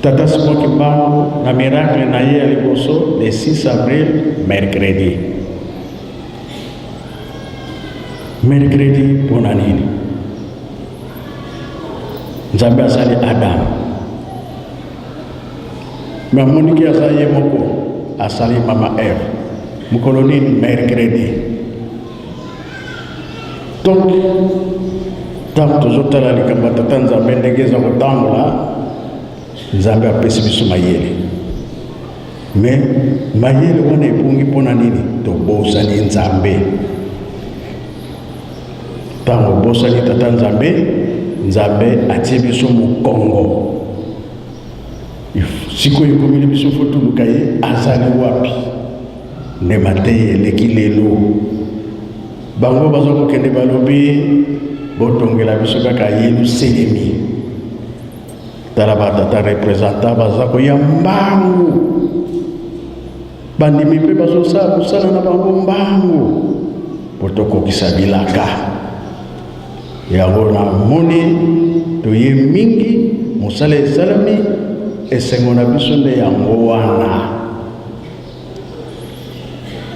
tata simoki mbango na miracle na ye ya liboso le 6 avril mercredi mpona nini nzambe asali adamu me amoniki aza ye moko asali mama eve mokolo nini mercredi donc ntango tozotala likambo ya tata nzambe ndenge eza kotambola nzambe apesi biso mayele me mayele wana ebungi mpona nini tobosani nzambe ntango obosani tata nzambe nzambe atie biso mokongo sikoyo ekomeli biso fo toluka ye azali wapi ndema te eleki lelo bango baza kokende balobi botongela biso kaka Yelusalemi tala batata representant baza koya mbangu bandimi mpe bazosala mosala na bango mbangu po tokokisa bilaka yango namoni toye mingi mosala esalami esengo na biso nde yango wana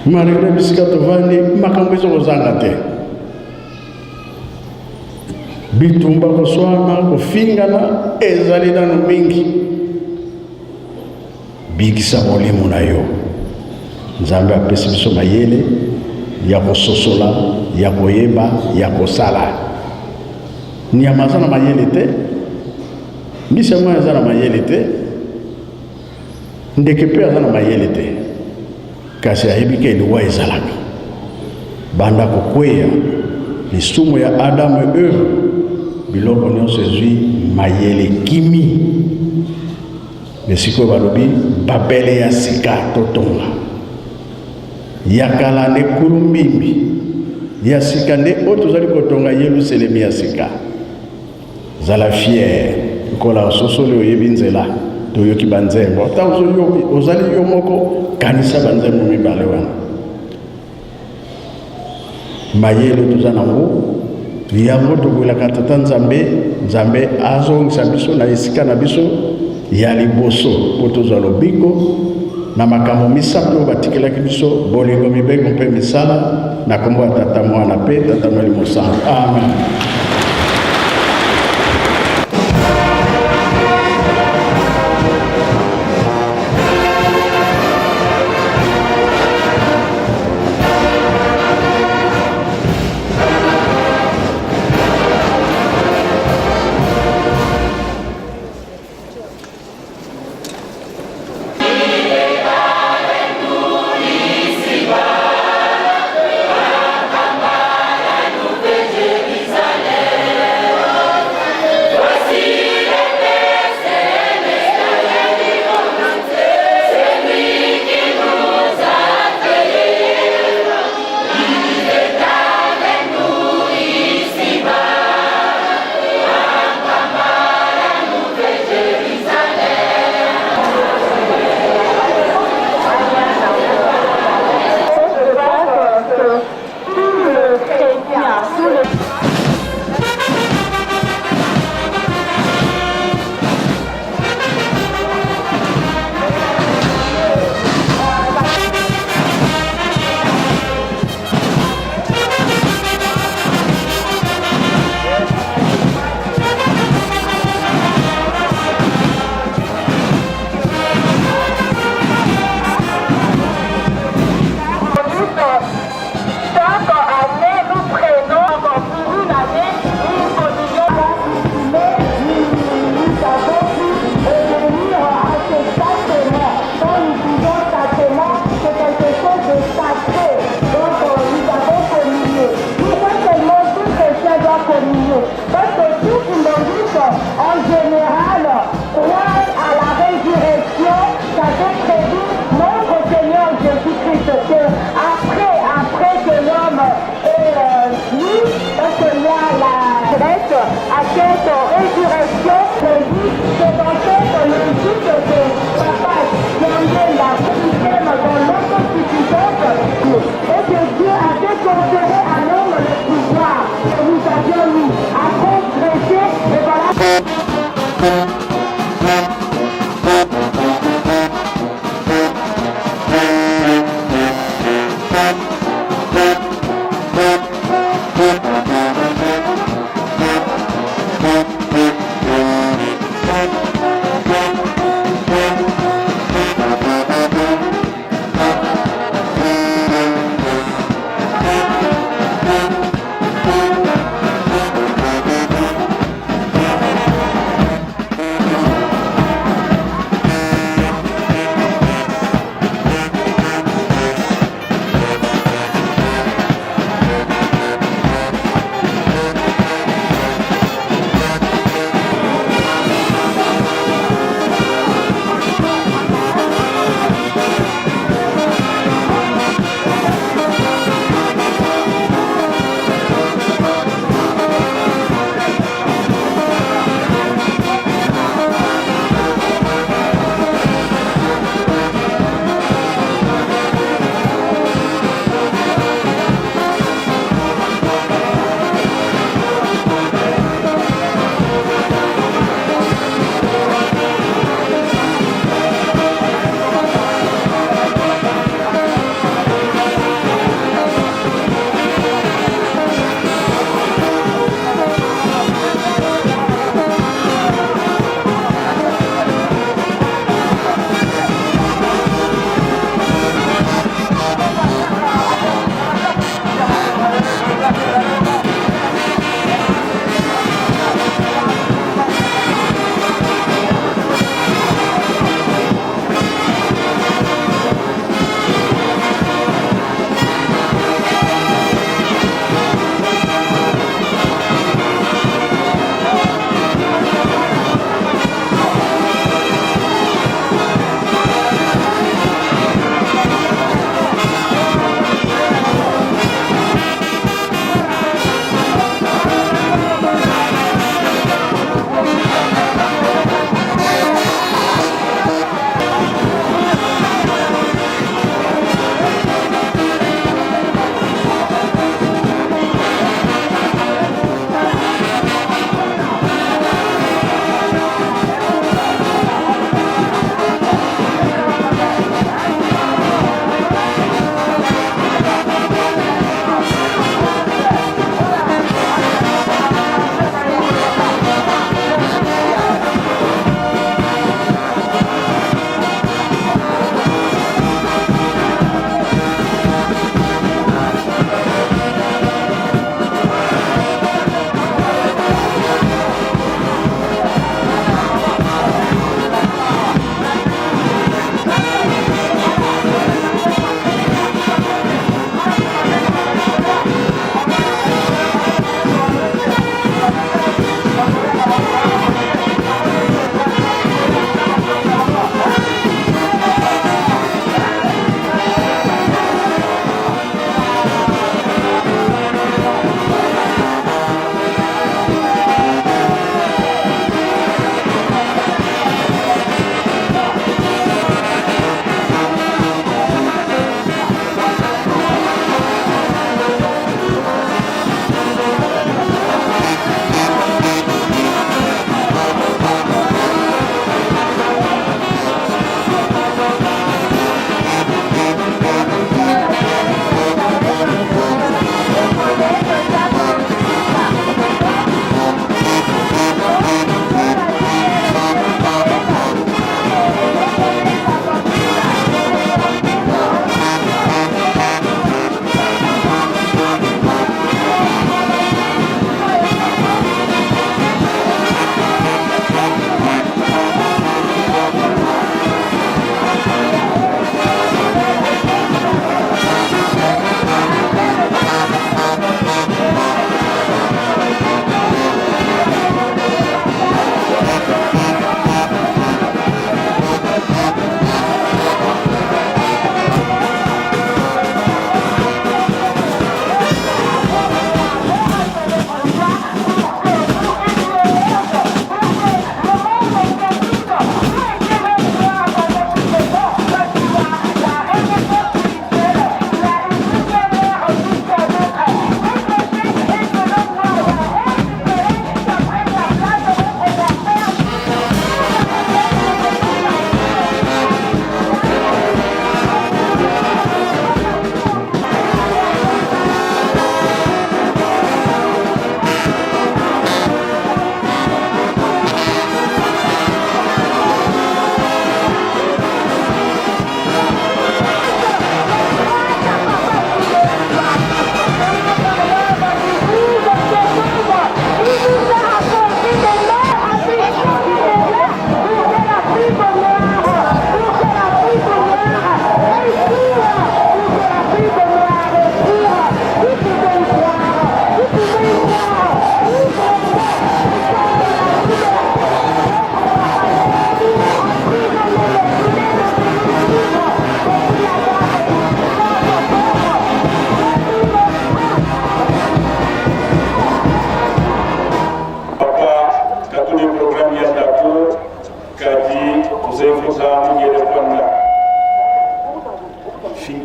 malgré bisika tovandi makambo ezokozanga te bitumba koswana kofingana ezali nano mingi bikisa molimo na yo nzambe apesi biso mayele ya kososola ya koyeba ya kosala nyama aza na mayele te mbisi yango aza na mayele te ndeke mpe aza na mayele te kasi ayebi ke eliwa ezalaka banda kokweya lisumu ya adamu eve biloko nyonso ezwi mayele kimi me sikoyo balobi babele ya sika totonga ya kala nde kulumbimbi ya sika nde oyo tozali kotonga Yelusalemi ya sika zala fiere kola ososoli oyebi nzela toyoki banzembo ntango ozali yo moko kanisa banzembo mibale wana mayele toza nango yango tokoyelaka tata nzambe azongisa biso na esika na biso ya liboso mpo tozwa lobiko na makambo misato oyo batikelaki biso bolingo mibengo mpe misala na kombo ya tata mwana mpe tata molimo sango amen. Jerusalem.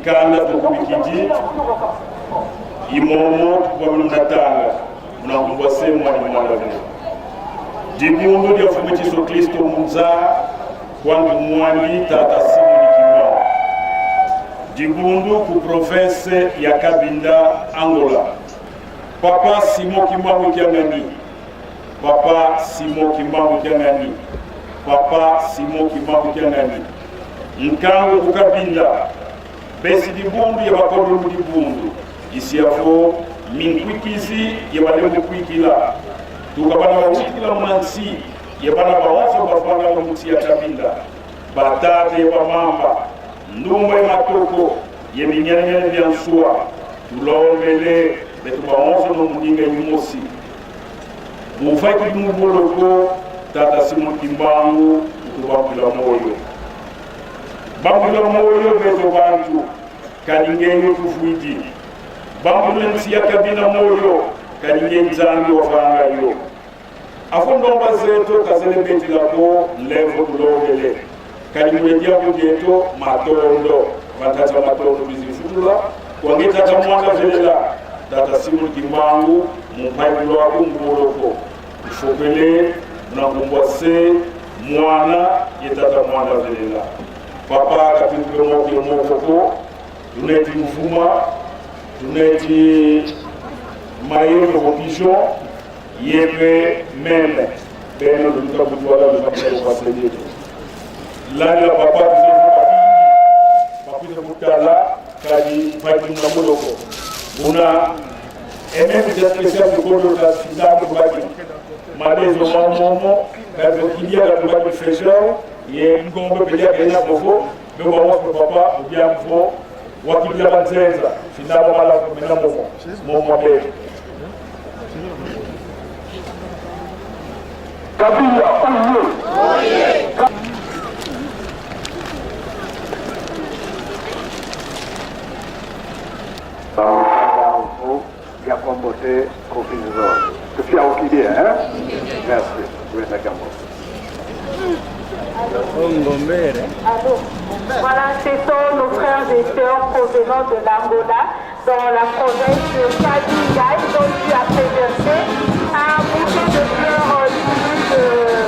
nkanda tukubikiji imomo kwa mnatanga mnakumbwa sehemu wa mwana vile dibundu dia fumichiso Kristo munza kwangu mwali tata simu nikimwa dibundu ku province ya Kabinda Angola papa Simo Kimbangu Kiangani papa Simo Kimbangu Kiangani papa Simo Kimbangu Kiangani nkangu kukabinda besi dibundu ya bakodo mu dibundu isi yafo minkwikizi ya balemu kwikila tukabana wikila mwansi ya bana bawaso bafanga mutsi ya Kabinda batate wa mamba ndumba ya matoko ya minyanya ya nsua tulombele betu bawaso no mudinga nyumosi mufaki mboloko tata Simo Kimbangu tubakula moyo bakula moyo betu bantu kalingenyo tufuiti bakula nsi ya Kabinda moyo kalingenyo zangi wafanga yo afondomba zeto kazele beti lako levo tulogele kalingenyo diabu geto matondo matata matondo bizifutula kwangeta tamwanga velela tata Simo Kimbangu mumpaibulo wako mboloko ifopele na kumbwase mwana yetata mwana velela papa katinkulo moki mokoko tuneti mfuma tuneti mayelo condition yebe meme beno duka butwala de passer la papa papita mutala kadi fadi na moloko una même des spécial de Gondo la finale de Badi Malaisie au moment il y a la Badi fraîcheur et ngombe belia benya bofo do ba wo papa ou bien fo wakili la banzeza finale mala mena momo be Kabila oye ya comboter confusion. Que tu as oublié, hein? Merci. Oui, d'accord. Allô. Voilà, ce sont nos frères et sœurs provenant de l'Angola, dans la province de Kabinda. Ils ont dû à préverser un bouquet de fleurs de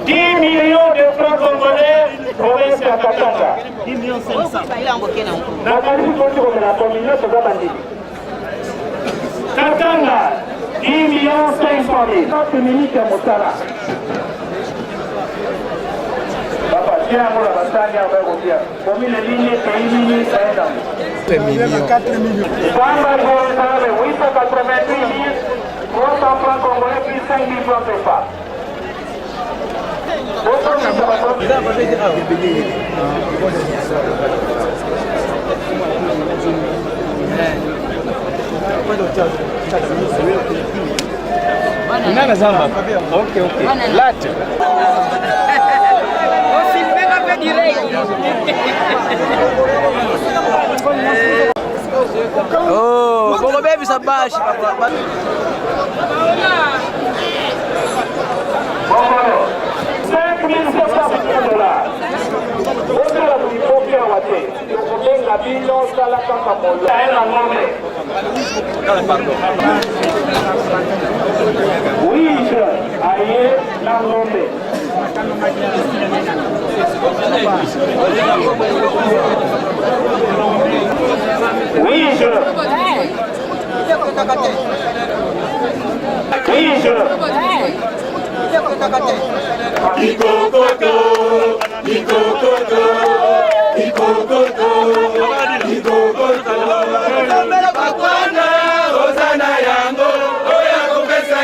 10 millions de francs congolais, province ya Katanga. 10 millions 500. Katanga, 10 millions 500 000. 30 minutes à Motala. Papa, tiens, moi, la bataille, on va revenir. Combien de lignes, pays, lignes, ça est dans 4 millions. Bamba, 888 000, 300 francs congolais, plus 5 000 francs CFA. Nana Zamba. Ok. Latte. Oh, como bebe essa baixa.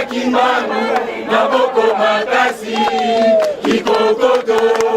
Kimbangu, Naboko Makasi, Kikokoto.